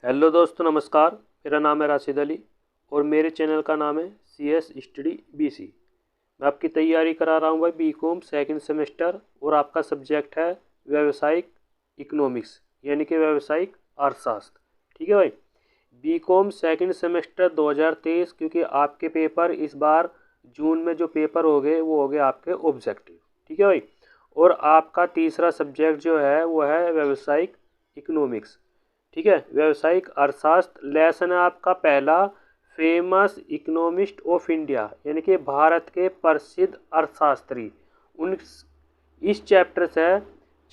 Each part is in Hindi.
हेलो दोस्तों, नमस्कार। मेरा नाम है राशिद अली और मेरे चैनल का नाम है CS स्टडी BC। मैं आपकी तैयारी करा रहा हूँ भाई BCom सेकंड सेमेस्टर और आपका सब्जेक्ट है व्यावसायिक इकोनॉमिक्स यानी कि व्यावसायिक अर्थशास्त्र। ठीक है भाई। BCom सेकंड सेमेस्टर 2023, क्योंकि आपके पेपर इस बार जून में जो पेपर हो गए वो हो गए आपके ऑब्जेक्टिव। ठीक है भाई। और आपका तीसरा सब्जेक्ट जो है वो है व्यावसायिक इकोनॉमिक्स। ठीक है, व्यावसायिक अर्थशास्त्र। लेसन है आपका पहला, फेमस इकोनॉमिस्ट ऑफ इंडिया यानी कि भारत के प्रसिद्ध अर्थशास्त्री। उन इस चैप्टर से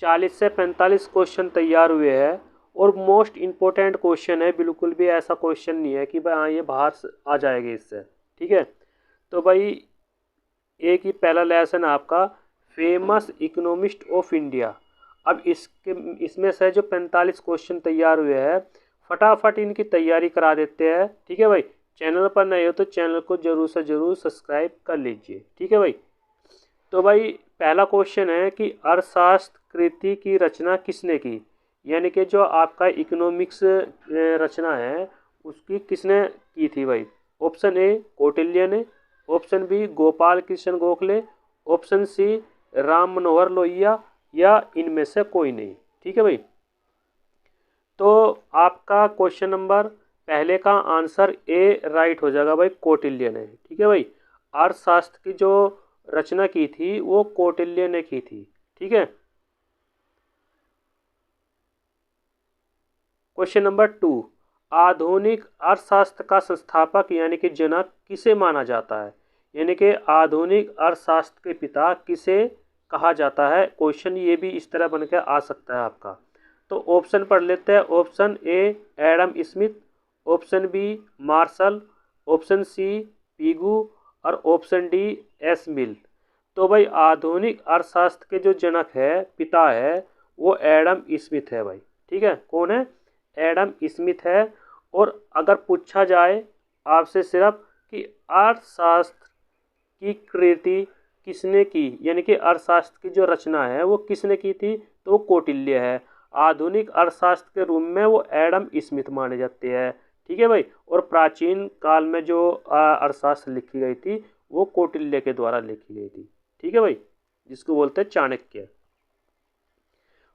40 से 45 क्वेश्चन तैयार हुए हैं और मोस्ट इम्पोर्टेंट क्वेश्चन है। बिल्कुल भी ऐसा क्वेश्चन नहीं है कि भाई हाँ ये बाहर आ जाएगा इससे। ठीक है, तो भाई एक ही पहला लेसन आपका फेमस इकोनॉमिस्ट ऑफ इंडिया। अब इसमें से जो 45 क्वेश्चन तैयार हुए हैं, फटाफट इनकी तैयारी करा देते हैं। ठीक है भाई। चैनल पर नए हो तो चैनल को जरूर से जरूर सब्सक्राइब कर लीजिए। ठीक है भाई। तो भाई पहला क्वेश्चन है कि अर्थशास्त्र कृति की रचना किसने की, यानी कि जो आपका इकोनॉमिक्स रचना है उसकी किसने की थी भाई। ऑप्शन ए कौटिल्य ने, option B Gopal Krishna Gokhale, option C Ram Manohar Lohia, या इनमें से कोई नहीं। ठीक है भाई। तो आपका क्वेश्चन नंबर पहले का आंसर ए राइट हो जाएगा भाई, कौटिल्य ने। ठीक है भाई। अर्थशास्त्र की जो रचना की थी वो कौटिल्य ने की थी। ठीक है। क्वेश्चन नंबर 2, आधुनिक अर्थशास्त्र का संस्थापक यानी कि जनक किसे माना जाता है, यानी कि आधुनिक अर्थशास्त्र के पिता किसे कहा जाता है। क्वेश्चन ये भी इस तरह बन के आ सकता है आपका। तो ऑप्शन पढ़ लेते हैं। Option A Adam Smith, option B Marshall, option C Pigou, और ऑप्शन डी एस मिल। तो भाई आधुनिक अर्थशास्त्र के जो जनक है, पिता है, वो एडम स्मिथ है भाई। ठीक है, कौन है? एडम स्मिथ है। और अगर पूछा जाए आपसे सिर्फ कि अर्थशास्त्र की कृति किसने की, यानी कि अर्थशास्त्र की जो रचना है वो किसने की थी, तो वो कौटिल्य है। आधुनिक अर्थशास्त्र के रूप में वो एडम स्मिथ माने जाते हैं। ठीक है भाई। और प्राचीन काल में जो अर्थशास्त्र लिखी गई थी वो कौटिल्य के द्वारा लिखी गई थी। ठीक है भाई, जिसको बोलते हैं चाणक्य।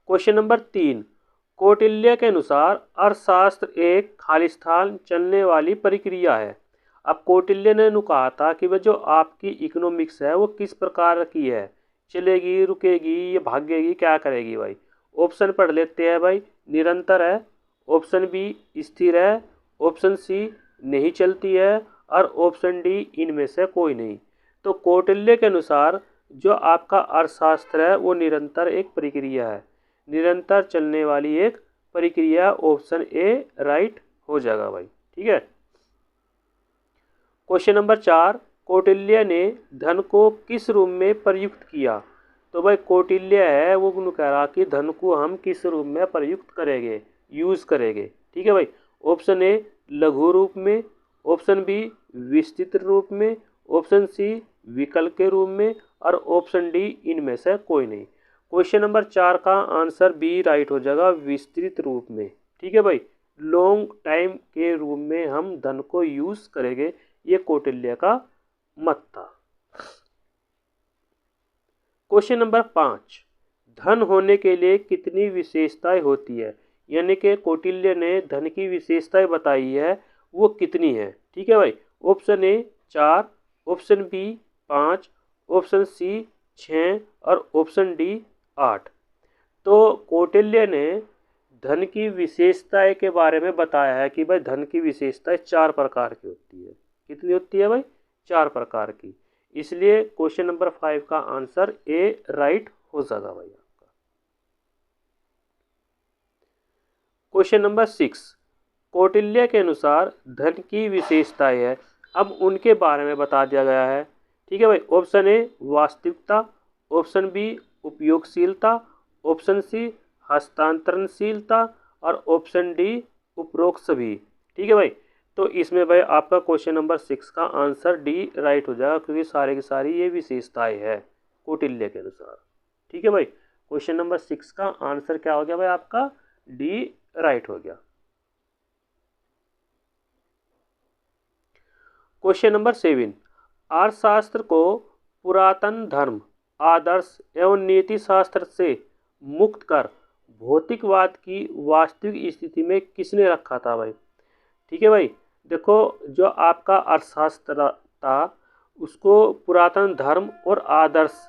क्वेश्चन नंबर 3, कौटिल्य के अनुसार अर्थशास्त्र एक खालिस्तान चलने वाली प्रक्रिया है। अब कौटिल्य ने कहा था कि वह जो आपकी इकोनॉमिक्स है वो किस प्रकार की है, चलेगी, रुकेगी, या भागेगी, क्या करेगी भाई। ऑप्शन पढ़ लेते हैं भाई। निरंतर है, ऑप्शन बी स्थिर है, ऑप्शन सी नहीं चलती है, और ऑप्शन डी इनमें से कोई नहीं। तो कौटिल्य के अनुसार जो आपका अर्थशास्त्र है वो निरंतर एक प्रक्रिया है, निरंतर चलने वाली एक प्रक्रिया। ऑप्शन ए राइट हो जाएगा भाई। ठीक है। क्वेश्चन नंबर 4, कौटिल्य ने धन को किस रूप में प्रयुक्त किया। तो भाई कौटिल्य है वो कह रहा कि धन को हम किस रूप में प्रयुक्त करेंगे, यूज करेंगे। ठीक है भाई। ऑप्शन ए लघु रूप में, ऑप्शन बी विस्तृत रूप में, ऑप्शन सी विकल्प के रूप में, और ऑप्शन डी इनमें से कोई नहीं। क्वेश्चन नंबर 4 का आंसर बी राइट हो जाएगा, विस्तृत रूप में। ठीक है भाई। लॉन्ग टाइम के रूप में हम धन को यूज करेंगे, ये कौटिल्य का मत था। क्वेश्चन नंबर 5, धन होने के लिए कितनी विशेषताएं होती है, यानी कि कौटिल्य ने धन की विशेषताएं बताई है वो कितनी है। ठीक है भाई। Option A 4, option B 5, option C 6, और ऑप्शन डी 8। तो कौटिल्य ने धन की विशेषताएं के बारे में बताया है कि भाई धन की विशेषताएं 4 प्रकार की होती है। कितनी होती है भाई? 4 प्रकार की। इसलिए क्वेश्चन नंबर 5 का आंसर ए राइट हो जाएगा भाई आपका। क्वेश्चन नंबर 6, कौटिल्य के अनुसार धन की विशेषताएं है, अब उनके बारे में बता दिया गया है। ठीक है भाई। ऑप्शन ए वास्तविकता, ऑप्शन बी उपयोगशीलता, ऑप्शन सी हस्तांतरणशीलता, और ऑप्शन डी उपरोक्त सभी। ठीक है भाई। तो इसमें भाई आपका क्वेश्चन नंबर 6 का आंसर डी राइट हो जाएगा, क्योंकि सारे की सारी ये विशेषताएं है कौटिल्य के अनुसार। ठीक है भाई। क्वेश्चन नंबर 6 का आंसर क्या हो गया भाई आपका? डी राइट हो गया। क्वेश्चन नंबर 7, अर्थशास्त्र को पुरातन धर्म, आदर्श एवं नीति शास्त्र से मुक्त कर भौतिकवाद की वास्तविक स्थिति में किसने रखा था भाई? ठीक है भाई, देखो जो आपका अर्थशास्त्र था उसको पुरातन धर्म और आदर्श,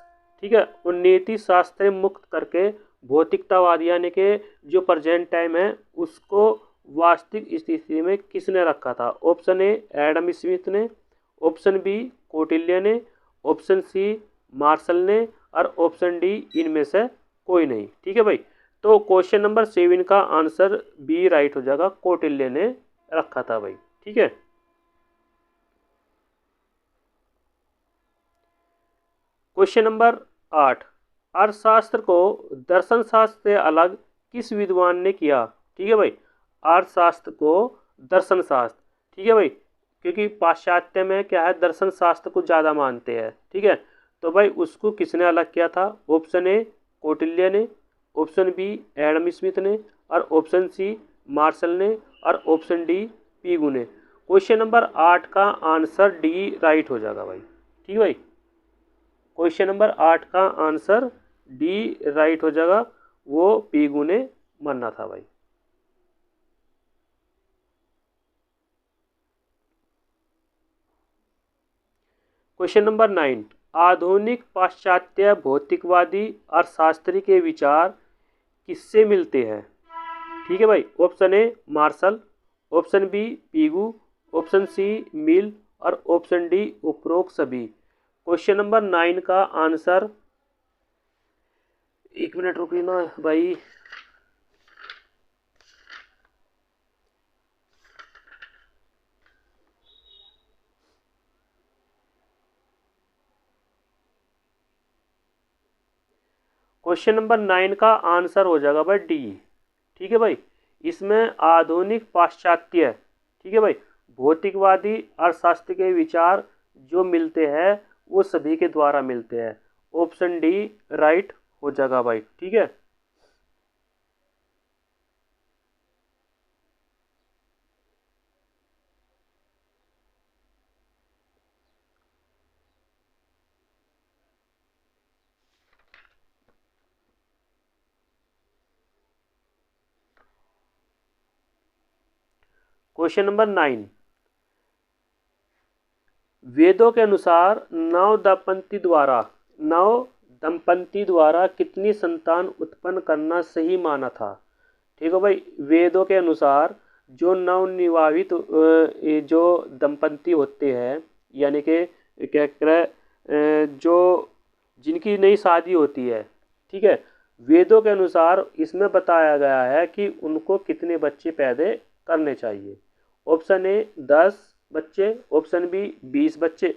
ठीक है, और नीति शास्त्र मुक्त करके भौतिकतावाद यानी कि जो प्रेजेंट टाइम है उसको वास्तविक स्थिति में किसने रखा था? ऑप्शन ए एडम स्मिथ ने, ऑप्शन बी कौटिल्य ने, ऑप्शन सी मार्शल ने और ऑप्शन डी इनमें से कोई नहीं। ठीक है भाई, तो क्वेश्चन नंबर 7 का आंसर बी राइट हो जाएगा, कौटिल्य ने रखा था भाई। ठीक है, क्वेश्चन नंबर 8, अर्थशास्त्र को दर्शन शास्त्र से अलग किस विद्वान ने किया? ठीक है भाई, अर्थशास्त्र को दर्शन शास्त्र, ठीक है भाई, क्योंकि पाश्चात्य में क्या है, दर्शन शास्त्र को ज़्यादा मानते हैं। ठीक है, तो भाई उसको किसने अलग किया था? ऑप्शन ए कौटिल्य ने, ऑप्शन बी एडम स्मिथ ने और ऑप्शन सी मार्शल ने और ऑप्शन डी पीगू ने। क्वेश्चन नंबर 8 का आंसर डी राइट हो जाएगा भाई। ठीक है भाई, क्वेश्चन नंबर 8 का आंसर डी राइट हो जाएगा, वो पीगू ने माना था भाई। क्वेश्चन नंबर 9, आधुनिक पाश्चात्य भौतिकवादी अर्थशास्त्री के विचार किससे मिलते हैं? ठीक है भाई, option A Marshall, option B Pigou, option C Mill और ऑप्शन डी उपरोक्त सभी। क्वेश्चन नंबर 9 का आंसर, एक मिनट रुकिए ना भाई, क्वेश्चन नंबर 9 का आंसर हो जाएगा भाई डी। ठीक है भाई, इसमें आधुनिक पाश्चात्य, ठीक है भाई, भौतिकवादी अर्थशास्त्र के विचार जो मिलते हैं वो सभी के द्वारा मिलते हैं। ऑप्शन डी राइट हो जाएगा भाई। ठीक है, क्वेश्चन नंबर 9, वेदों के अनुसार नव दंपति द्वारा कितनी संतान उत्पन्न करना सही माना था? ठीक है भाई, वेदों के अनुसार जो नवनिवाहित जो दंपति होते हैं, यानी कि क्या कह रहा है, जो जिनकी नई शादी होती है, ठीक है, वेदों के अनुसार इसमें बताया गया है कि उनको कितने बच्चे पैदा करने चाहिए। ऑप्शन ए 10 बच्चे, ऑप्शन बी 20 बच्चे,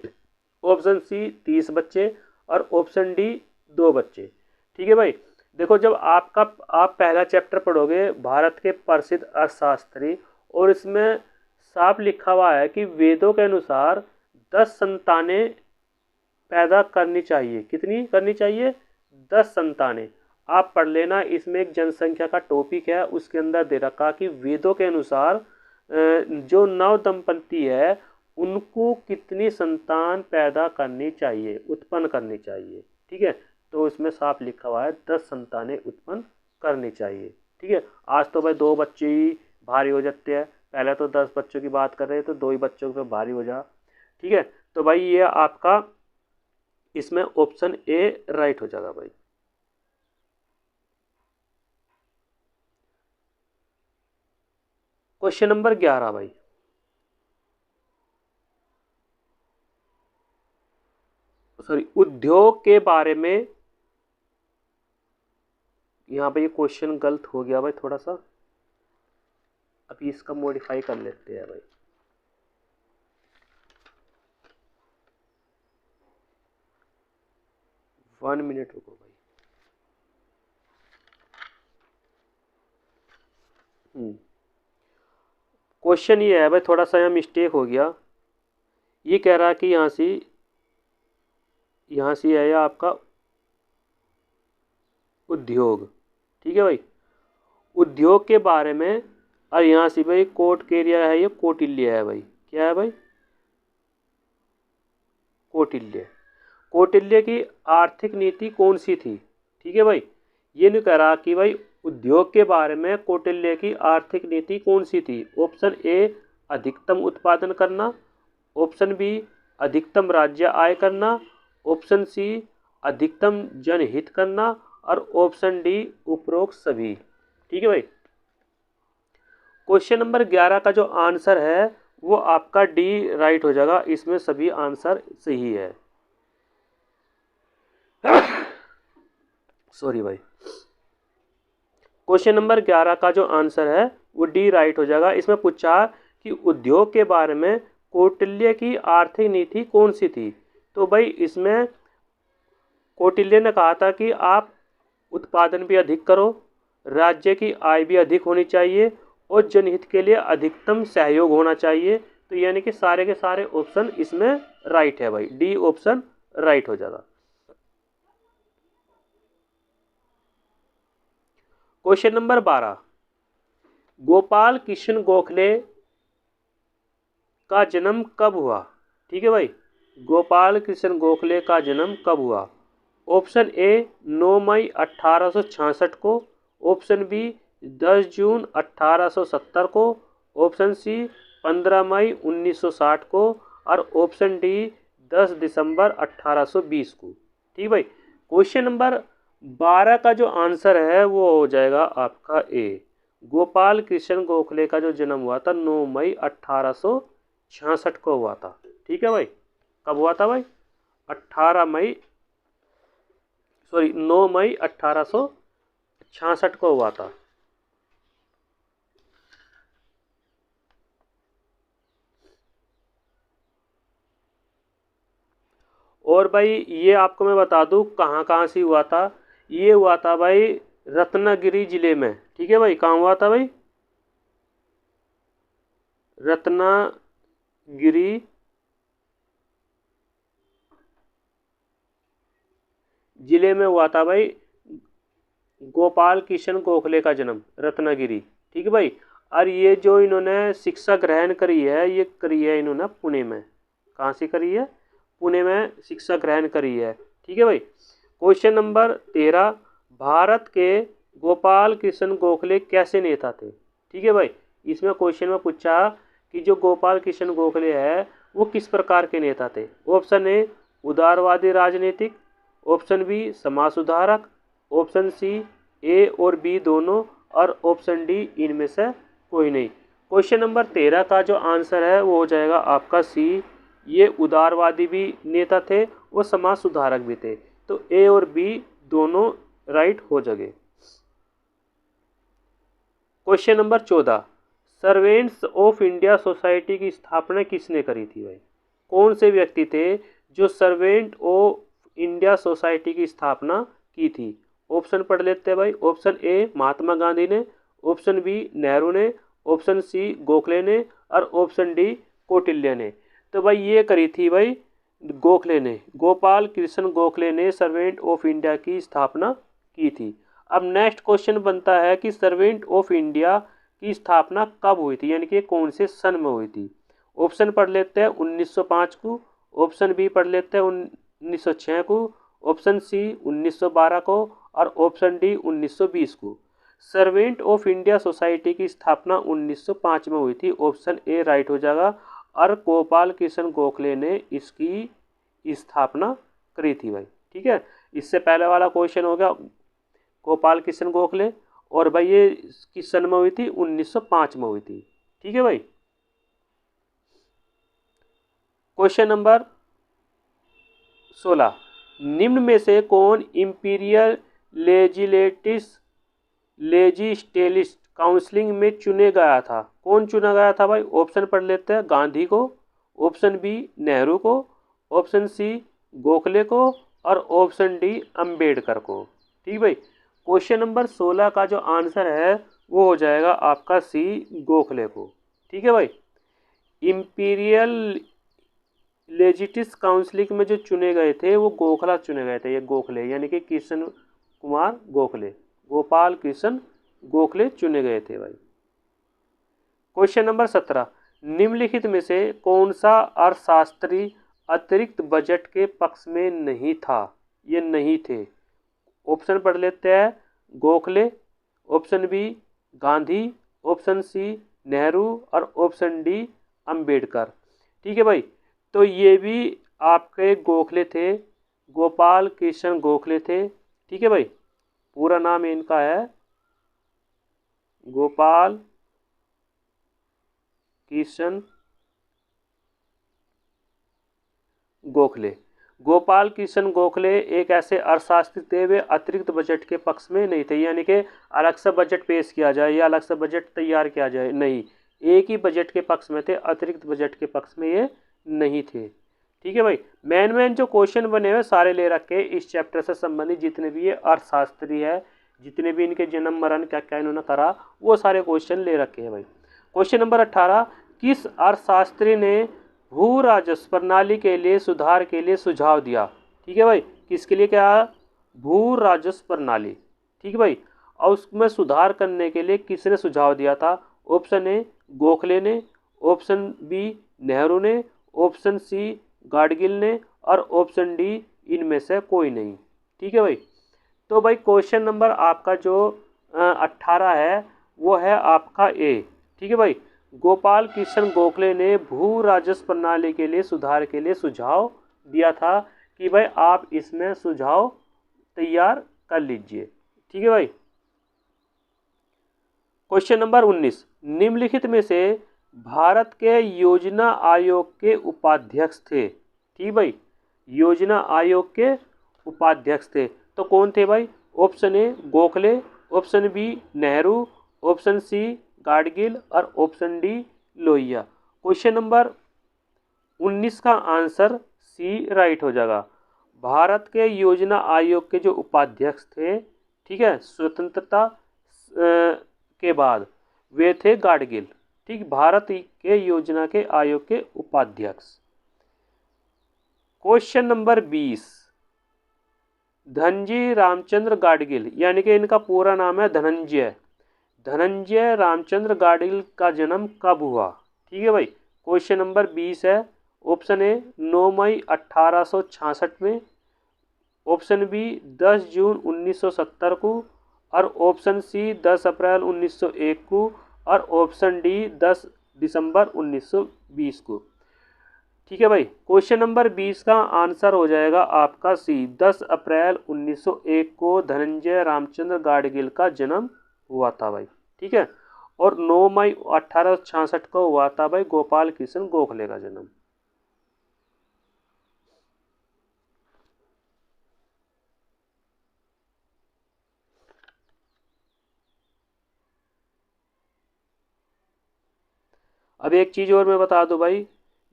ऑप्शन सी 30 बच्चे और ऑप्शन डी 2 बच्चे। ठीक है भाई, देखो जब आप पहला चैप्टर पढ़ोगे भारत के प्रसिद्ध अर्थशास्त्री, और इसमें साफ लिखा हुआ है कि वेदों के अनुसार 10 संतानें पैदा करनी चाहिए। कितनी करनी चाहिए? 10 संतानें। आप पढ़ लेना, इसमें एक जनसंख्या का टॉपिक है, उसके अंदर दे रखा कि वेदों के अनुसार जो नव दंपति है उनको कितनी संतान पैदा करनी चाहिए, उत्पन्न करनी चाहिए। ठीक है, तो इसमें साफ लिखा हुआ है 10 संतानें उत्पन्न करनी चाहिए। ठीक है, आज तो भाई 2 बच्चे ही भारी हो जाते हैं, पहले तो 10 बच्चों की बात कर रहे हैं, तो 2 ही बच्चों पे भारी हो जा। ठीक है, तो भाई ये आपका इसमें ऑप्शन ए राइट हो जाएगा भाई। क्वेश्चन नंबर 11 भाई, सॉरी, उद्योग के बारे में, यहाँ पे ये क्वेश्चन गलत हो गया भाई थोड़ा सा, अभी इसका मॉडिफाई कर लेते हैं भाई। वन मिनट रुको भाई। क्वेश्चन ये है भाई, थोड़ा सा यहाँ मिस्टेक हो गया, ये कह रहा है कि यहाँ से है आपका उद्योग। ठीक है भाई, उद्योग के बारे में, और यहाँ से भाई कोट के एरिया है, ये कौटिल्य है भाई। क्या है भाई? कौटिल्य। कौटिल्य की आर्थिक नीति कौन सी थी? ठीक है भाई, ये नहीं कह रहा कि भाई उद्योग के बारे में कौटिल्य की आर्थिक नीति कौन सी थी। ऑप्शन ए अधिकतम उत्पादन करना, ऑप्शन बी अधिकतम राज्य आय करना, ऑप्शन सी अधिकतम जनहित करना और ऑप्शन डी उपरोक्त सभी। ठीक है भाई, क्वेश्चन नंबर 11 का जो आंसर है वो आपका डी राइट हो जाएगा, इसमें सभी आंसर सही है। सॉरी भाई, क्वेश्चन नंबर 11 का जो आंसर है वो डी राइट हो जाएगा। इसमें पूछा कि उद्योग के बारे में कौटिल्य की आर्थिक नीति कौन सी थी। तो भाई इसमें कौटिल्य ने कहा था कि आप उत्पादन भी अधिक करो, राज्य की आय भी अधिक होनी चाहिए और जनहित के लिए अधिकतम सहयोग होना चाहिए। तो यानी कि सारे के सारे ऑप्शन इसमें राइट है भाई, डी ऑप्शन राइट हो जाएगा। क्वेश्चन नंबर 12, गोपाल कृष्ण गोखले का जन्म कब हुआ? ठीक है भाई, गोपाल कृष्ण गोखले का जन्म कब हुआ? ऑप्शन ए 9 मई 1866 को, ऑप्शन बी 10 जून 1870 को, ऑप्शन सी 15 मई 1960 को और ऑप्शन डी 10 दिसंबर 1820 को। ठीक भाई, क्वेश्चन नंबर 12 का जो आंसर है वो हो जाएगा आपका ए, गोपाल कृष्ण गोखले का जो जन्म हुआ था 9 मई 1866 को हुआ था। ठीक है भाई, कब हुआ था भाई? 9 मई 1866 को हुआ था। और भाई ये आपको मैं बता दूं कहाँ कहाँ से हुआ था। ये हुआ था भाई रत्नागिरी जिले में। ठीक है भाई, कहाँ हुआ था भाई? रत्नागिरी जिले में हुआ था भाई गोपाल कृष्ण गोखले का जन्म, रत्नागिरी। ठीक है भाई, और ये जो इन्होंने शिक्षा ग्रहण करी है ये करी है इन्होंने पुणे में। कहाँ से करी है? पुणे में शिक्षा ग्रहण करी है। ठीक है भाई, क्वेश्चन नंबर 13, भारत के गोपाल कृष्ण गोखले कैसे नेता थे? ठीक है भाई, इसमें क्वेश्चन में पूछा कि जो गोपाल कृष्ण गोखले है वो किस प्रकार के नेता थे। ऑप्शन ए उदारवादी राजनीतिक, ऑप्शन बी समाज सुधारक, ऑप्शन सी ए और बी दोनों और ऑप्शन डी इनमें से कोई नहीं। क्वेश्चन नंबर 13 का जो आंसर है वो हो जाएगा आपका सी, ये उदारवादी भी नेता थे और समाज सुधारक भी थे। तो ए और बी दोनों राइट हो जाएंगे। Question number 14, servants of India society की स्थापना किसने करी थी भाई? कौन से व्यक्ति थे जो सर्वेंट ऑफ इंडिया सोसाइटी की स्थापना की थी? ऑप्शन पढ़ लेते हैं भाई। ऑप्शन ए महात्मा गांधी ने, ऑप्शन बी नेहरू ने, ऑप्शन सी गोखले ने और ऑप्शन डी कौटिल्य ने। तो भाई ये करी थी भाई गोखले ने, गोपाल कृष्ण गोखले ने सर्वेंट ऑफ इंडिया की स्थापना की थी। अब नेक्स्ट क्वेश्चन बनता है कि सर्वेंट ऑफ इंडिया की स्थापना कब हुई थी, यानी कि कौन से सन में हुई थी। ऑप्शन पढ़ लेते हैं 1905 को, ऑप्शन बी पढ़ लेते हैं 1906 को, ऑप्शन सी 1912 को और ऑप्शन डी 1920 को। सर्वेंट ऑफ इंडिया सोसाइटी की स्थापना 1905 में हुई थी, ऑप्शन ए राइट हो जाएगा। और गोपाल कृष्ण गोखले ने इसकी स्थापना करी थी भाई। ठीक है, इससे पहले वाला क्वेश्चन हो गया गोपाल कृष्ण गोखले, और भाई ये किस सन में हुई थी? 1905 में हुई थी। ठीक है भाई, क्वेश्चन नंबर 16, निम्न में से कौन इंपीरियल लेजिस्लेटिव काउंसिलिंग में चुने गया था? कौन चुना गया था भाई? ऑप्शन पढ़ लेते हैं, गांधी को, ऑप्शन बी नेहरू को, ऑप्शन सी गोखले को और ऑप्शन डी अंबेडकर को। ठीक भाई, क्वेश्चन नंबर 16 का जो आंसर है वो हो जाएगा आपका सी, गोखले को। ठीक है भाई, इंपीरियल लेजिस्लेटिव काउंसिलिंग में जो चुने गए थे वो गोखला चुने गए थे। ये गोखले यानी कि कृष्ण कुमार गोखले, गोपाल कृष्ण गोखले चुने गए थे भाई। क्वेश्चन नंबर 17, निम्नलिखित में से कौन सा अर्थशास्त्री अतिरिक्त बजट के पक्ष में नहीं था, ये नहीं थे। ऑप्शन पढ़ लेते हैं। Gokhale, option B Gandhi, option C Nehru और ऑप्शन डी अंबेडकर। ठीक है भाई, तो ये भी आपके गोखले थे, गोपाल कृष्ण गोखले थे। ठीक है भाई, पूरा नाम इनका है गोपाल कृष्ण गोखले। गोपाल कृष्ण गोखले एक ऐसे अर्थशास्त्री थे, वे अतिरिक्त बजट के पक्ष में नहीं थे, यानी कि अलग से बजट पेश किया जाए या अलग से बजट तैयार किया जाए, नहीं, एक ही बजट के पक्ष में थे, अतिरिक्त बजट के पक्ष में ये नहीं थे। ठीक है भाई, मेन जो क्वेश्चन बने हुए सारे ले रखे इस चैप्टर से संबंधित, जितने भी ये अर्थशास्त्री है, जितने भी इनके जन्म मरण क्या क्या इन्होंने करा, वो सारे क्वेश्चन ले रखे हैं भाई। क्वेश्चन नंबर 18, किस अर्थशास्त्री ने भू राजस्व प्रणाली के लिए सुधार के लिए सुझाव दिया? ठीक है भाई, किसके लिए? क्या? भू राजस्व प्रणाली। ठीक है भाई, और उसमें सुधार करने के लिए किसने सुझाव दिया था? ऑप्शन ए गोखले ने, ऑप्शन बी नेहरू ने, ऑप्शन सी गाडगिल ने और ऑप्शन डी इनमें से कोई नहीं। ठीक है भाई, तो भाई क्वेश्चन नंबर आपका जो 18 है वो है आपका ए। ठीक है भाई, गोपाल कृष्ण गोखले ने भू राजस्व प्रणाली के लिए सुधार के लिए सुझाव दिया था कि भाई आप इसमें सुझाव तैयार कर लीजिए। ठीक है भाई, क्वेश्चन नंबर 19, निम्नलिखित में से भारत के योजना आयोग के उपाध्यक्ष थे? ठीक भाई, योजना आयोग के उपाध्यक्ष थे तो कौन थे भाई? Option A Gokhale, option B Nehru, option C Gadgil और option D Lohia. Question number 19 का आंसर सी राइट हो जाएगा। भारत के योजना आयोग के जो उपाध्यक्ष थे, ठीक है, स्वतंत्रता के बाद वे थे गाडगिल। ठीक, भारत के योजना के आयोग के उपाध्यक्ष। क्वेश्चन नंबर 20, धनंजय रामचंद्र गाडगिल, यानी कि इनका पूरा नाम है धनंजय रामचंद्र गाडगिल का जन्म कब हुआ? ठीक है भाई, क्वेश्चन नंबर 20 है। ऑप्शन ए 9 मई 1866 में, ऑप्शन बी 10 जून 1970 को और ऑप्शन सी 10 अप्रैल 1901 को और ऑप्शन डी 10 दिसंबर 1920 को। ठीक है भाई, क्वेश्चन नंबर 20 का आंसर हो जाएगा आपका सी, 10 अप्रैल 1901 को धनंजय रामचंद्र गाडगिल का जन्म हुआ था भाई। ठीक है, और 9 मई 1866 को हुआ था भाई गोपाल कृष्ण गोखले का जन्म। अब एक चीज और मैं बता दूं भाई,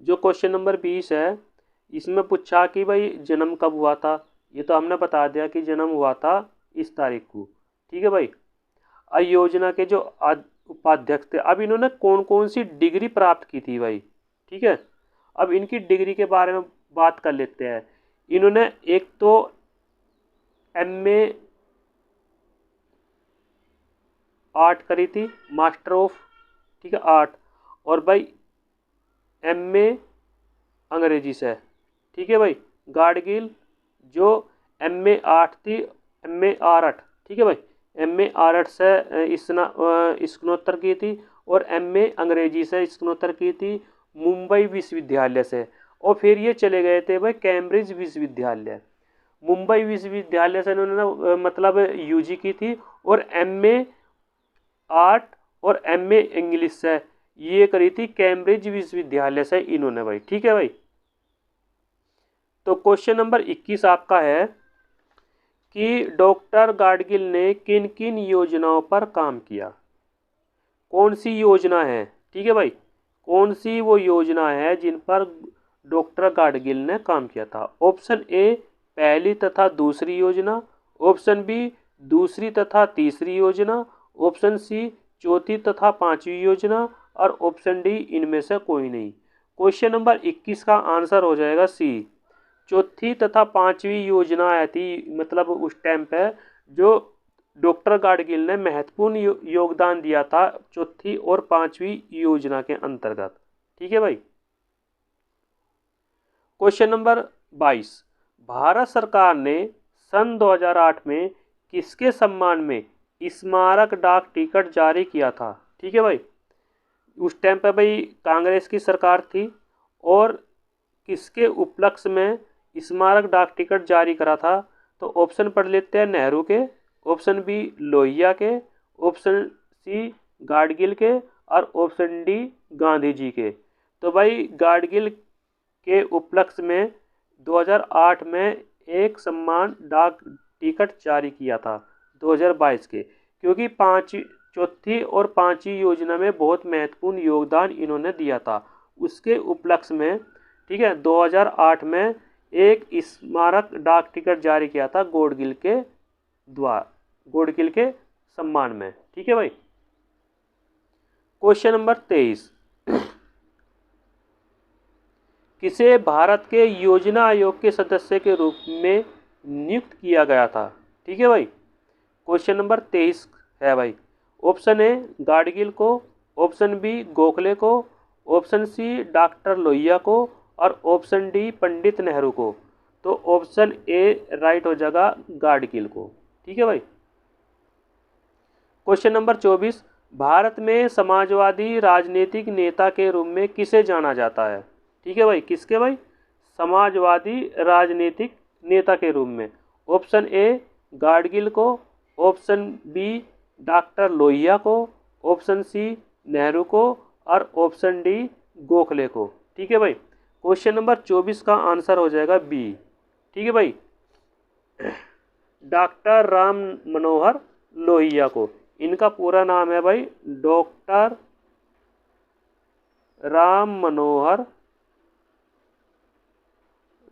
जो क्वेश्चन नंबर 20 है इसमें पूछा कि भाई जन्म कब हुआ था, ये तो हमने बता दिया कि जन्म हुआ था इस तारीख को। ठीक है भाई, योजना के जो उपाध्यक्ष थे, अब इन्होंने कौन कौन सी डिग्री प्राप्त की थी भाई? ठीक है, अब इनकी डिग्री के बारे में बात कर लेते हैं। इन्होंने एक तो MA आर्ट करी थी, मास्टर ऑफ, ठीक है, आर्ट, और भाई MA अंग्रेजी से। ठीक है भाई, गाडगिल जो MA आर्ट थी, MA आर्ट, ठीक है भाई, MA आर्ट से स्नातकोत्तर की थी और MA अंग्रेजी से स्नातकोत्तर की थी मुंबई विश्वविद्यालय से। और फिर ये चले गए थे भाई कैम्ब्रिज विश्वविद्यालय। मुंबई विश्वविद्यालय से इन्होंने मतलब UG की थी और MA आर्ट और MA इंग्लिश से ये करी थी कैम्ब्रिज विश्वविद्यालय से इन्होंने भाई। ठीक है भाई, तो क्वेश्चन नंबर 21 आपका है कि डॉक्टर गाडगिल ने किन किन योजनाओं पर काम किया? कौन सी योजना है? ठीक है भाई, कौन सी वो योजना है जिन पर डॉक्टर गाडगिल ने काम किया था? ऑप्शन ए पहली तथा दूसरी योजना, ऑप्शन बी दूसरी तथा तीसरी योजना, ऑप्शन सी चौथी तथा पांचवी योजना और ऑप्शन डी इनमें से कोई नहीं। क्वेश्चन नंबर 21 का आंसर हो जाएगा सी, चौथी तथा पांचवी योजना आई थी, मतलब उस टाइम पे जो डॉक्टर गाडगिल ने महत्वपूर्ण योगदान दिया था चौथी और पांचवी योजना के अंतर्गत। ठीक है भाई, क्वेश्चन नंबर 22, भारत सरकार ने सन 2008 में किसके सम्मान में स्मारक डाक टिकट जारी किया था? ठीक है भाई, उस टाइम पे भाई कांग्रेस की सरकार थी और किसके उपलक्ष्य में स्मारक डाक टिकट जारी करा था? तो ऑप्शन पढ़ लेते हैं, नेहरू के, ऑप्शन बी लोहिया के, ऑप्शन सी गाडगिल के और ऑप्शन डी गांधी जी के। तो भाई गाडगिल के उपलक्ष्य में 2008 में एक सम्मान डाक टिकट जारी किया था 2022 के, क्योंकि चौथी और पांचवी योजना में बहुत महत्वपूर्ण योगदान इन्होंने दिया था। उसके उपलक्ष्य में, ठीक है, 2008 में एक स्मारक डाक टिकट जारी किया था गाडगिल के सम्मान में। ठीक है भाई। क्वेश्चन नंबर 23, किसे भारत के योजना आयोग के सदस्य के रूप में नियुक्त किया गया था? ठीक है भाई, क्वेश्चन नंबर 23 है भाई। ऑप्शन ए गाडगिल को, ऑप्शन बी गोखले को, ऑप्शन सी डॉक्टर लोहिया को और ऑप्शन डी पंडित नेहरू को। तो ऑप्शन ए राइट हो जाएगा गाडगिल को। ठीक है भाई। क्वेश्चन नंबर 24, भारत में समाजवादी राजनीतिक नेता के रूप में किसे जाना जाता है? ठीक है भाई, किसके भाई? समाजवादी राजनीतिक नेता के रूप में। ऑप्शन ए गाडगिल को, ऑप्शन बी डॉक्टर लोहिया को, ऑप्शन सी नेहरू को और ऑप्शन डी गोखले को। ठीक है भाई, क्वेश्चन नंबर 24 का आंसर हो जाएगा बी। ठीक है भाई, डॉक्टर राम मनोहर लोहिया को। इनका पूरा नाम है भाई डॉक्टर राम मनोहर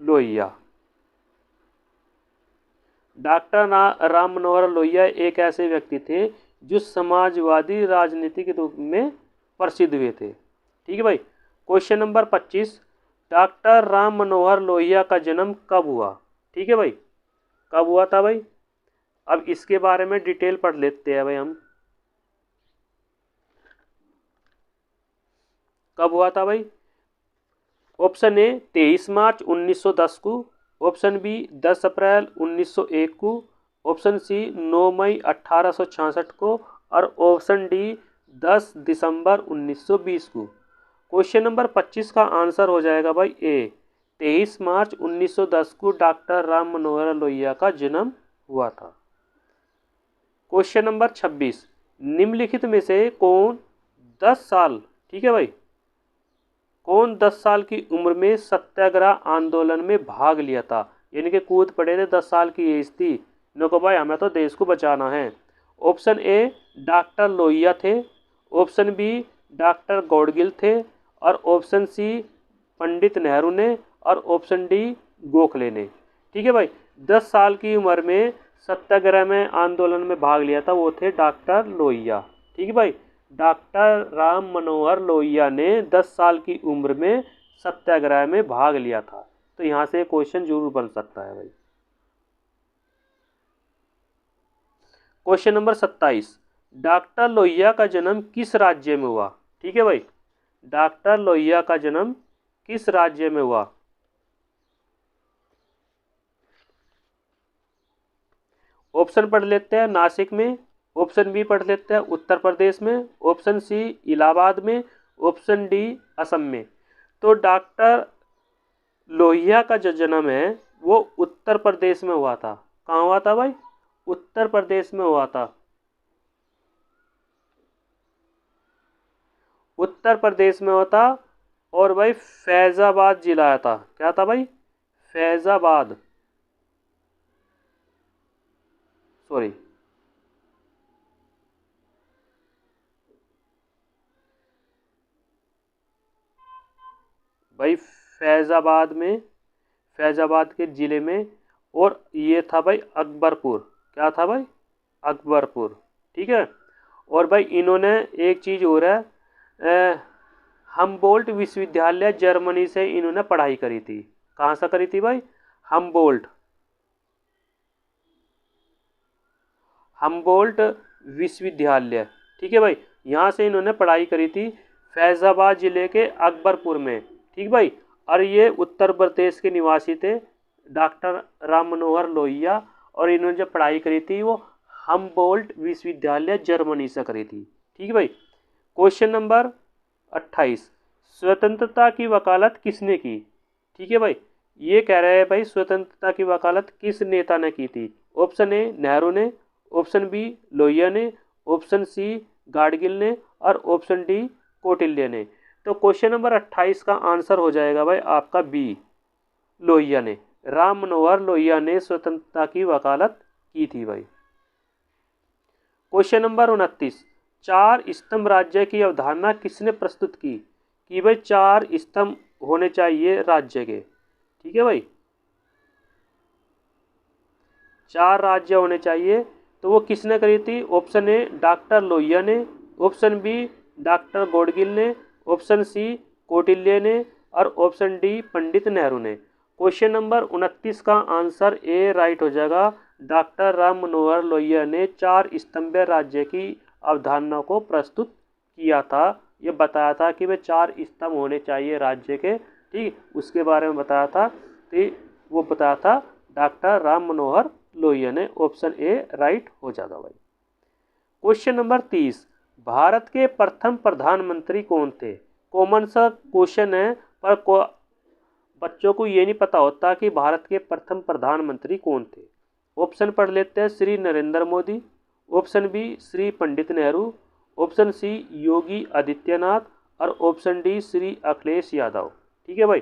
लोहिया। डॉक्टर राम मनोहर लोहिया एक ऐसे व्यक्ति थे जो समाजवादी राजनीति के रूप में प्रसिद्ध हुए थे। ठीक है भाई। Question number 25, doctor Ram Manohar Lohia का जन्म कब हुआ? ठीक है भाई, कब हुआ था भाई? अब इसके बारे में डिटेल पढ़ लेते हैं भाई हम। कब हुआ था भाई? ऑप्शन ए 23 मार्च 1910 को, ऑप्शन बी 10 अप्रैल 1901 को, ऑप्शन सी 9 मई 1866 को और ऑप्शन डी 10 दिसंबर 1920 को। क्वेश्चन नंबर 25 का आंसर हो जाएगा भाई ए, 23 मार्च 1910 को डॉक्टर राम मनोहर लोहिया का जन्म हुआ था। क्वेश्चन नंबर 26, निम्नलिखित में से कौन 10 साल, ठीक है भाई, कौन 10 साल की उम्र में सत्याग्रह आंदोलन में भाग लिया था? यानी कि कूद पड़े थे, 10 साल की एज थी, इनको भाई हमें तो देश को बचाना है। ऑप्शन ए डॉक्टर लोहिया थे, ऑप्शन बी डॉक्टर गाडगिल थे और ऑप्शन सी पंडित नेहरू ने और ऑप्शन डी गोखले ने। ठीक है भाई, 10 साल की उम्र में सत्याग्रह में आंदोलन में भाग लिया था, वो थे डॉक्टर लोहिया। ठीक है भाई, डॉक्टर राम मनोहर लोहिया ने 10 साल की उम्र में सत्याग्रह में भाग लिया था। तो यहां से क्वेश्चन जरूर बन सकता है भाई। क्वेश्चन नंबर 27, डॉक्टर लोहिया का जन्म किस राज्य में हुआ? ठीक है भाई, डॉक्टर लोहिया का जन्म किस राज्य में हुआ? ऑप्शन पढ़ लेते हैं, नासिक में, ऑप्शन बी पढ़ लेते हैं उत्तर प्रदेश में, ऑप्शन सी इलाहाबाद में, ऑप्शन डी असम में। तो डॉक्टर लोहिया का जो जन्म है वो उत्तर प्रदेश में हुआ था। कहाँ हुआ था भाई? उत्तर प्रदेश में हुआ था। उत्तर प्रदेश में हुआ था और भाई फैजाबाद जिला था। क्या था भाई? फैजाबाद, सॉरी, भाई फैजाबाद में, फैजाबाद के ज़िले में। और ये था भाई अकबरपुर। क्या था भाई? अकबरपुर। ठीक है। और भाई इन्होंने एक चीज़ और है, हमबोल्ट विश्वविद्यालय जर्मनी से इन्होंने पढ़ाई करी थी। कहाँ से करी थी भाई? हमबोल्ट, हमबोल्ट विश्वविद्यालय। ठीक है भाई, यहाँ से इन्होंने पढ़ाई करी थी फैजाबाद जिले के अकबरपुर में। ठीक भाई, और ये उत्तर प्रदेश के निवासी थे, डॉक्टर राम मनोहर लोहिया। और इन्होंने जो पढ़ाई करी थी वो हम्बोल्ट विश्वविद्यालय जर्मनी से करी थी। ठीक है भाई। क्वेश्चन नंबर 28, स्वतंत्रता की वकालत किसने की? ठीक है भाई, ये कह रहे हैं भाई स्वतंत्रता की वकालत किस नेता ने की थी? ऑप्शन ए नेहरू ने, ऑप्शन बी लोहिया ने, ऑप्शन सी गाडगिल ने और ऑप्शन डी कौटिल्य ने। तो क्वेश्चन नंबर 28 का आंसर हो जाएगा भाई आपका बी, लोहिया ने। राम मनोहर लोहिया ने स्वतंत्रता की वकालत की थी भाई। क्वेश्चन नंबर 29, चार स्तंभ राज्य की अवधारणा किसने प्रस्तुत की? कि भाई चार स्तंभ होने चाहिए राज्य के। ठीक है भाई, चार राज्य होने चाहिए, तो वो किसने करी थी? ऑप्शन ए डॉक्टर लोहिया ने, ऑप्शन बी डॉक्टर गाडगिल ने, ऑप्शन सी कौटिल्य ने और ऑप्शन डी पंडित नेहरू ने। क्वेश्चन नंबर 29 का आंसर ए राइट हो जाएगा। डॉक्टर राम मनोहर लोहिया ने चार स्तंभीय राज्य की अवधारणा को प्रस्तुत किया था। ये बताया था कि वे चार स्तंभ होने चाहिए राज्य के। ठीक, उसके बारे में बताया था, तो वो बताया था डॉक्टर राम मनोहर लोहिया ने। ऑप्शन ए राइट हो जाएगा भाई। क्वेश्चन नंबर 30, भारत के प्रथम प्रधानमंत्री कौन थे? कॉमन सा क्वेश्चन है, पर बच्चों को ये नहीं पता होता कि भारत के प्रथम प्रधानमंत्री कौन थे। ऑप्शन पढ़ लेते हैं, Shri Narendra Modi, option B Shri Pandit Nehru, option सी योगी आदित्यनाथ और ऑप्शन डी श्री अखिलेश यादव। ठीक है भाई,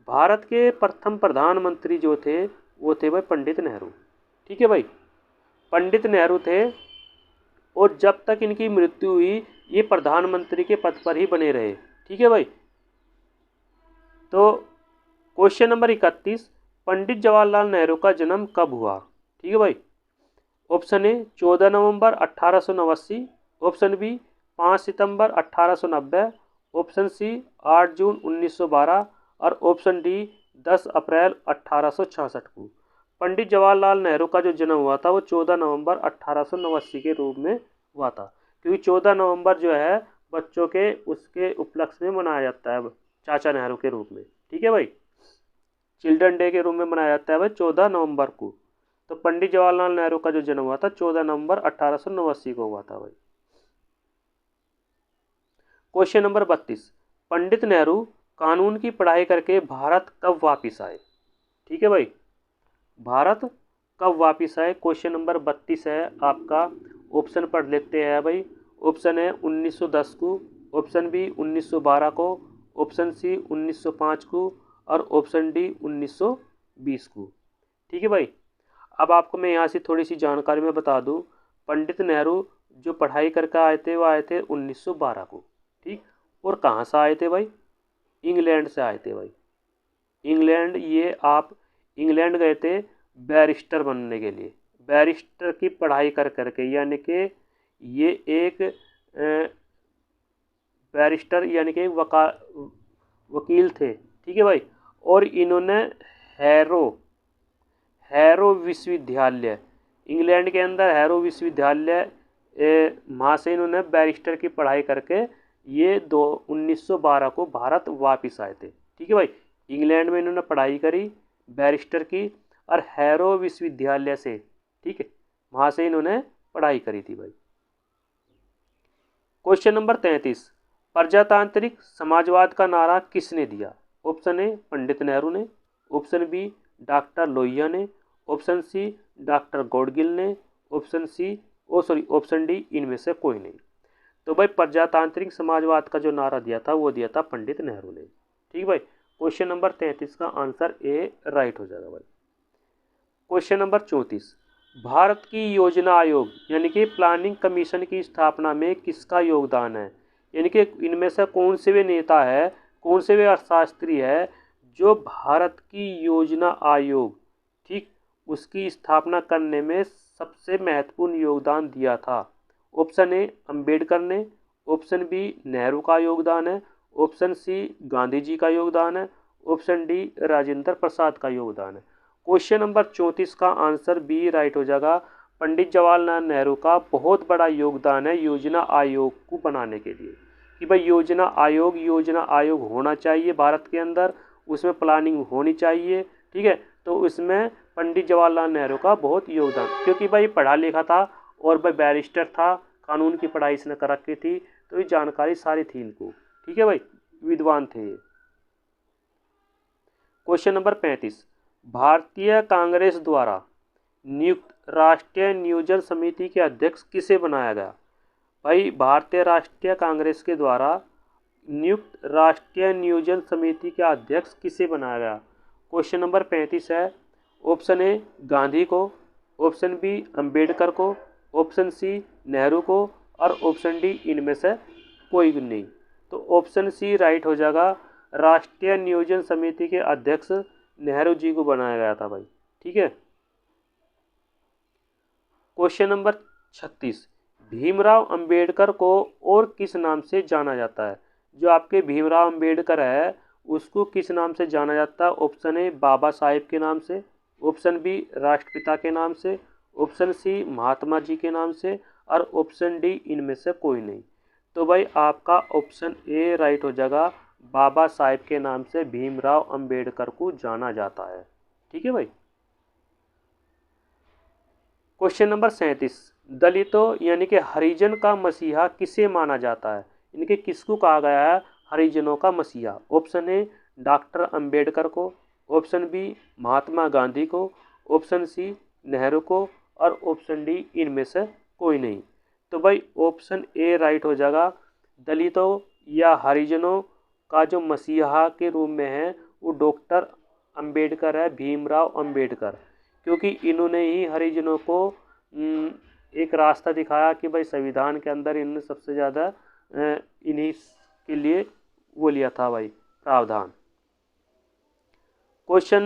भारत के प्रथम प्रधानमंत्री जो थे वो थे भाई पंडित नेहरू। ठीक है भाई, पंडित नेहरू थे और जब तक इनकी मृत्यु हुई ये प्रधानमंत्री के पद पर ही बने रहे। ठीक है भाई। तो क्वेश्चन नंबर 31, पंडित जवाहरलाल नेहरू का जन्म कब हुआ? ठीक है भाई, ऑप्शन ए 14 नवंबर 1889, ऑप्शन बी 5 सितंबर 1890, ऑप्शन सी 8 जून 1912 और ऑप्शन डी 10 अप्रैल 1866 को। पंडित जवाहरलाल नेहरू का जो जन्म हुआ था वो 14 नवंबर 1889 के रूप में हुआ था, क्योंकि 14 नवंबर जो है बच्चों के उसके उपलक्ष्य में मनाया जाता है चाचा नेहरू के रूप में। ठीक है भाई, चिल्ड्रन डे के रूप में मनाया जाता है भाई 14 नवंबर को। तो पंडित जवाहरलाल नेहरू का जो जन्म हुआ था 14 नवंबर 1889 को हुआ था भाई। क्वेश्चन नंबर 32, पंडित नेहरू कानून की पढ़ाई करके भारत कब वापिस आए? ठीक है भाई, भारत कब वापिस आए? क्वेश्चन नंबर 32 है आपका। ऑप्शन पढ़ लेते हैं भाई। ऑप्शन है 1910 को, ऑप्शन बी 1912 को, ऑप्शन सी 1905 को और ऑप्शन डी 1920 को। ठीक है भाई, अब आपको मैं यहाँ से थोड़ी सी जानकारी में बता दूँ। पंडित नेहरू जो पढ़ाई करके आए थे वो आए थे 1912 को। ठीक, और कहाँ से आए थे भाई? इंग्लैंड से आए थे भाई। इंग्लैंड, ये आप इंग्लैंड गए थे बैरिस्टर बनने के लिए, बैरिस्टर की पढ़ाई कर करके, यानी कि ये एक बैरिस्टर यानी कि वकील थे। ठीक है भाई, और इन्होंने हैरो विश्वविद्यालय, इंग्लैंड के अंदर हैरो विश्वविद्यालय, वहाँ से इन्होंने बैरिस्टर की पढ़ाई करके ये 1912 को भारत वापस आए थे। ठीक है भाई, इंग्लैंड में इन्होंने पढ़ाई करी बैरिस्टर की और हैरो विश्वविद्यालय से, ठीक है, वहाँ से इन्होंने पढ़ाई करी थी भाई। क्वेश्चन नंबर 33, प्रजातांत्रिक समाजवाद का नारा किसने दिया? ऑप्शन ए पंडित नेहरू ने, ऑप्शन बी डॉक्टर लोहिया ने, ऑप्शन सी डॉक्टर गाडगिल ने, ऑप्शन डी इनमें से कोई नहीं। तो भाई प्रजातांत्रिक समाजवाद का जो नारा दिया था वो दिया था पंडित नेहरू ने। ठीक भाई, क्वेश्चन नंबर 33 का आंसर ए राइट हो जाएगा भाई। क्वेश्चन नंबर 34, भारत की योजना आयोग यानी कि प्लानिंग कमीशन की स्थापना में किसका योगदान है? यानी कि इनमें से कौन से वे नेता है, कौन से वे अर्थशास्त्री है जो भारत की योजना आयोग, ठीक, उसकी स्थापना करने में सबसे महत्वपूर्ण योगदान दिया था? ऑप्शन ए अंबेडकर ने, ऑप्शन बी नेहरू का योगदान है, ऑप्शन सी गांधी जी का योगदान है, ऑप्शन डी राजेंद्र प्रसाद का योगदान है। क्वेश्चन नंबर 34 का आंसर बी राइट हो जाएगा। पंडित जवाहरलाल नेहरू का बहुत बड़ा योगदान है योजना आयोग को बनाने के लिए, कि भाई योजना आयोग होना चाहिए भारत के अंदर, उसमें प्लानिंग होनी चाहिए, ठीक है। तो उसमें पंडित जवाहरलाल नेहरू का बहुत योगदान, क्योंकि भाई पढ़ा लिखा था और भाई बैरिस्टर था, कानून की पढ़ाई इसने कर रखी थी, तो ये जानकारी सारी थी इनको, ठीक है भाई, विद्वान थे ये। क्वेश्चन नंबर 35, भारतीय कांग्रेस द्वारा नियुक्त राष्ट्रीय नियोजन समिति के अध्यक्ष किसे बनाया गया? भाई भारतीय राष्ट्रीय कांग्रेस के द्वारा नियुक्त राष्ट्रीय नियोजन समिति के अध्यक्ष किसे बनाया गया? क्वेश्चन नंबर 35 है, ऑप्शन ए गांधी को, ऑप्शन बी अंबेडकर को, ऑप्शन सी नेहरू को और ऑप्शन डी इनमें से कोई नहीं। तो ऑप्शन सी राइट हो जाएगा, राष्ट्रीय नियोजन समिति के अध्यक्ष नेहरू जी को बनाया गया था भाई, ठीक है। क्वेश्चन नंबर 36, भीमराव अंबेडकर को और किस नाम से जाना जाता है? जो आपके भीमराव अंबेडकर है उसको किस नाम से जाना जाता है? ऑप्शन ए बाबा साहेब के नाम से, ऑप्शन बी राष्ट्रपिता के नाम से, ऑप्शन सी महात्मा जी के नाम से और ऑप्शन डी इनमें से कोई नहीं। तो भाई आपका ऑप्शन ए राइट हो जाएगा, बाबा साहेब के नाम से भीमराव अंबेडकर को जाना जाता है, ठीक है भाई। क्वेश्चन नंबर 37, दलितों यानी कि हरिजन का मसीहा किसे माना जाता है? इनके किसको कहा गया है हरिजनों का मसीहा? ऑप्शन ए डॉक्टर अंबेडकर को, ऑप्शन बी महात्मा गांधी को, ऑप्शन सी नेहरू को और ऑप्शन डी इनमें से कोई नहीं। तो भाई ऑप्शन ए राइट हो जाएगा, दलितों या हरिजनों का जो मसीहा के रूप में है वो डॉक्टर अंबेडकर है, भीमराव अंबेडकर, क्योंकि इन्होंने ही हरिजनों को एक रास्ता दिखाया कि भाई संविधान के अंदर इन्होंने सबसे ज़्यादा इन्हीं के लिए वो लिया था भाई प्रावधान। क्वेश्चन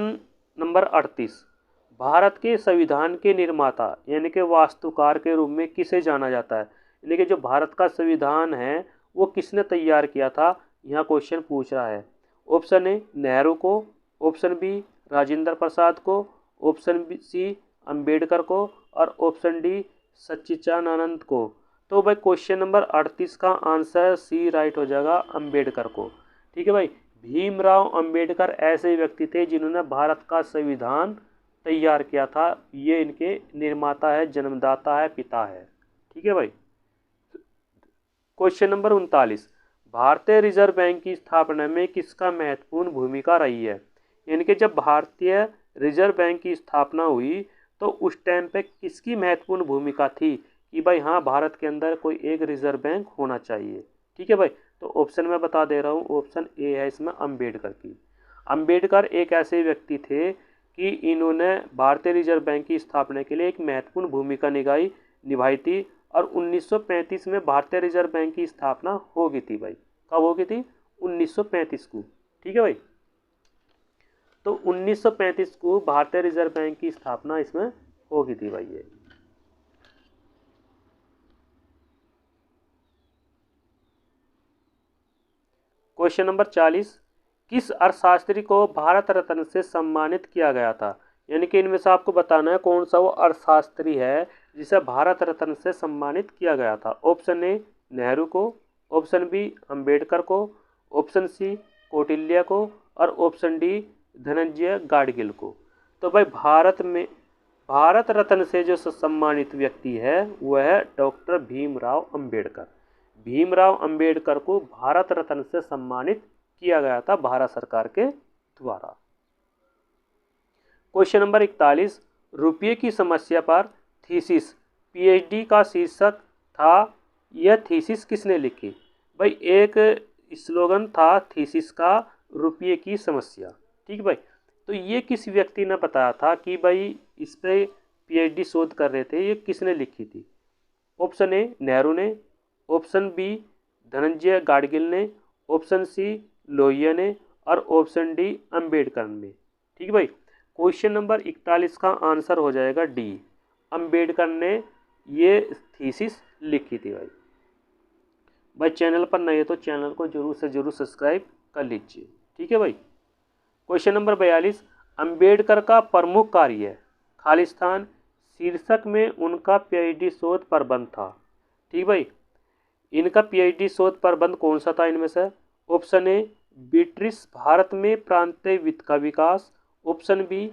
नंबर 38, भारत के संविधान के निर्माता यानी कि वास्तुकार के रूप में किसे जाना जाता है? यानी कि जो भारत का संविधान है वो किसने तैयार किया था, यहाँ क्वेश्चन पूछ रहा है। ऑप्शन ए नेहरू को, ऑप्शन बी राजेंद्र प्रसाद को, ऑप्शन सी अंबेडकर को और ऑप्शन डी सच्चिदानंद को। तो भाई क्वेश्चन नंबर 38 का आंसर सी राइट हो जाएगा, अंबेडकर को, ठीक है भाई। भीमराव अंबेडकर ऐसे व्यक्ति थे जिन्होंने भारत का संविधान तैयार किया था, ये इनके निर्माता है, जन्मदाता है, पिता है, ठीक है भाई। क्वेश्चन नंबर 39, भारतीय रिजर्व बैंक की स्थापना में किसका महत्वपूर्ण भूमिका रही है? यानी कि जब भारतीय रिजर्व बैंक की स्थापना हुई तो उस टाइम पे किसकी महत्वपूर्ण भूमिका थी कि भाई हाँ भारत के अंदर कोई एक रिजर्व बैंक होना चाहिए, ठीक है भाई। तो ऑप्शन मैं बता दे रहा हूँ, ऑप्शन ए है इसमें अंबेडकर की। अंबेडकर एक ऐसे व्यक्ति थे कि इन्होंने भारतीय रिजर्व बैंक की स्थापना के लिए एक महत्वपूर्ण भूमिका निभाई थी और 1935 में भारतीय रिजर्व बैंक की स्थापना हो गई थी भाई। कब हो गई थी? 1935 को, ठीक है भाई। तो 1935 को भारतीय रिजर्व बैंक की स्थापना इसमें हो गई थी भाई ये। क्वेश्चन नंबर 40, किस अर्थशास्त्री को भारत रत्न से सम्मानित किया गया था? यानी कि इनमें से आपको बताना है कौन सा वो अर्थशास्त्री है जिसे भारत रत्न से सम्मानित किया गया था। ऑप्शन ए नेहरू को, ऑप्शन बी अंबेडकर को, ऑप्शन सी कौटिल्य को और ऑप्शन डी धनंजय गाडगिल को। तो भाई भारत रत्न से जो सम्मानित व्यक्ति है वह है डॉक्टर भीमराव अंबेडकर। भीमराव अंबेडकर को भारत रत्न से सम्मानित किया गया था भारत सरकार के द्वारा। क्वेश्चन नंबर 41, रुपये की समस्या पर थीसिस पीएचडी का शीर्षक था, यह थीसिस किसने लिखी? भाई एक स्लोगन था थीसिस का, रुपये की समस्या, ठीक भाई। तो ये किस व्यक्ति ने बताया था कि भाई इस पे पीएचडी शोध कर रहे थे, ये किसने लिखी थी? ऑप्शन ए नेहरू ने, ऑप्शन बी धनंजय गाडगिल ने, ऑप्शन सी लोहिया ने और ऑप्शन डी अंबेडकर ने, ठीक भाई। क्वेश्चन नंबर 41 का आंसर हो जाएगा डी, अंबेडकर ने ये थीसिस लिखी थी भाई। भाई चैनल पर नए तो चैनल को जरूर से जरूर सब्सक्राइब कर लीजिए, ठीक है भाई। क्वेश्चन नंबर 42, अंबेडकर का प्रमुख कार्य खालिस्तान शीर्षक में उनका पीएचडी शोध प्रबंध था, ठीक भाई। इनका पीएचडी शोध प्रबंध कौन सा था इनमें से? ऑप्शन ए ब्रिटिश भारत में प्रांतीय वित्त का विकास। ऑप्शन बी,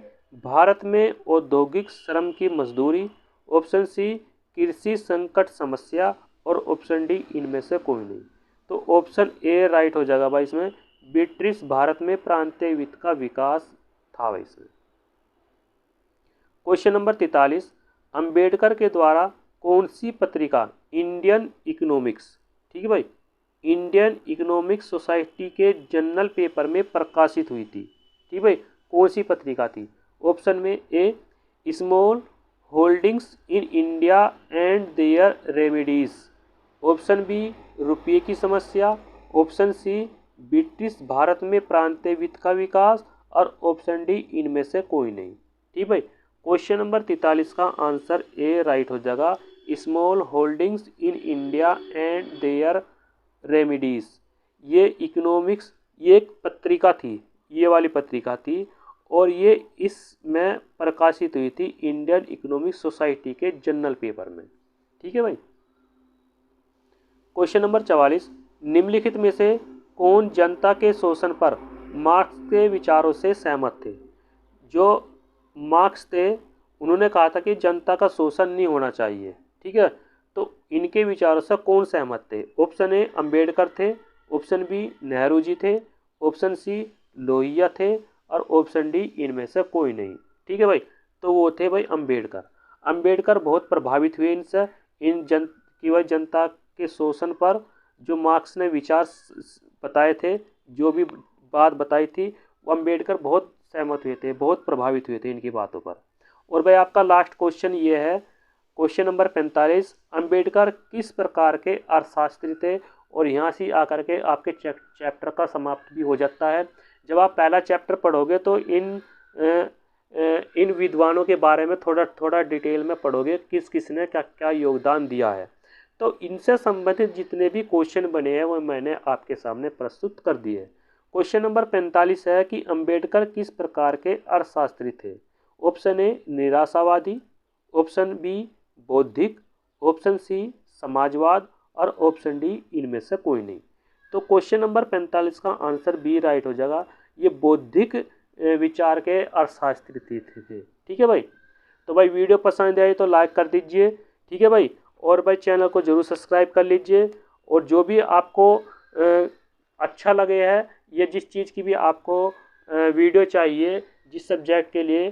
भारत में औद्योगिक श्रम की मजदूरी। ऑप्शन सी, कृषि संकट समस्या। और ऑप्शन डी, इनमें से कोई नहीं। तो ऑप्शन ए राइट हो जाएगा भाई इसमें, ब्रिटिश भारत में प्रांतीय वित्त का विकास था भाई इसमें। क्वेश्चन नंबर 43, अंबेडकर के द्वारा कौन सी पत्रिका इंडियन इकोनॉमिक्स, ठीक है भाई, इंडियन इकोनॉमिक सोसाइटी के जर्नल पेपर में प्रकाशित हुई थी, ठीक भाई, कौन सी पत्रिका थी। ऑप्शन में A, small holdings in India and their remedies. Option B, रुपये की समस्या। ऑप्शन सी, ब्रिटिश भारत में प्रांतीय वित्त का विकास। और ऑप्शन डी, इनमें से कोई नहीं, ठीक भाई। क्वेश्चन नंबर 43 का आंसर ए राइट हो जाएगा, small holdings in India and there remedies. ये इकोनॉमिक्स, ये एक पत्रिका थी, ये वाली पत्रिका थी, और ये इसमें प्रकाशित हुई थी इंडियन इकोनॉमिक सोसाइटी के जर्नल पेपर में, ठीक है भाई। क्वेश्चन नंबर 44, निम्नलिखित में से कौन जनता के शोषण पर मार्क्स के विचारों से सहमत थे। जो मार्क्स थे उन्होंने कहा था कि जनता का शोषण नहीं होना चाहिए, ठीक है, तो इनके विचारों से कौन सहमत थे। ऑप्शन ए, अंबेडकर थे। ऑप्शन बी, नेहरू जी थे। ऑप्शन सी, लोहिया थे। और ऑप्शन डी, इनमें से कोई नहीं, ठीक है भाई। तो वो थे भाई अंबेडकर। अंबेडकर बहुत प्रभावित हुए इनसे, इन जनता के शोषण पर जो मार्क्स ने विचार बताए थे, जो भी बात बताई थी, वो अंबेडकर बहुत सहमत हुए थे, बहुत प्रभावित हुए थे इनकी बातों पर। और भाई आपका लास्ट क्वेश्चन ये है, क्वेश्चन नंबर 45, अंबेडकर किस प्रकार के अर्थशास्त्री थे। और यहाँ से आकर के आपके चैप्टर का समाप्त भी हो जाता है। जब आप पहला चैप्टर पढ़ोगे तो इन विद्वानों के बारे में थोड़ा थोड़ा डिटेल में पढ़ोगे, किस किस ने क्या क्या योगदान दिया है। तो इनसे संबंधित जितने भी क्वेश्चन बने हैं वो मैंने आपके सामने प्रस्तुत कर दिए। क्वेश्चन नंबर 45 है कि अंबेडकर किस प्रकार के अर्थशास्त्री थे। ऑप्शन ए, निराशावादी। ऑप्शन बी, बौद्धिक। ऑप्शन सी, समाजवाद। और ऑप्शन डी, इनमें से कोई नहीं। तो क्वेश्चन नंबर 45 का आंसर बी राइट हो जाएगा, ये बौद्धिक विचार के अर्थशास्त्री थे, ठीक है भाई। तो भाई वीडियो पसंद आई तो लाइक कर दीजिए, ठीक है भाई। और भाई चैनल को जरूर सब्सक्राइब कर लीजिए। और जो भी आपको अच्छा लगे है, या जिस चीज़ की भी आपको वीडियो चाहिए, जिस सब्जेक्ट के लिए,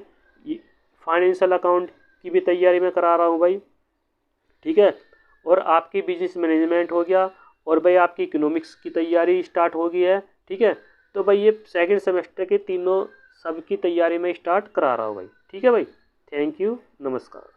फाइनेंशियल अकाउंट की भी तैयारी मैं करा रहा हूँ भाई, ठीक है। और आपकी बिजनेस मैनेजमेंट हो गया, और भाई आपकी इकोनॉमिक्स की तैयारी स्टार्ट हो गई है, ठीक है। तो भाई ये सेकंड सेमेस्टर के तीनों सबकी तैयारी में स्टार्ट करा रहा हूँ भाई, ठीक है भाई। थैंक यू, नमस्कार।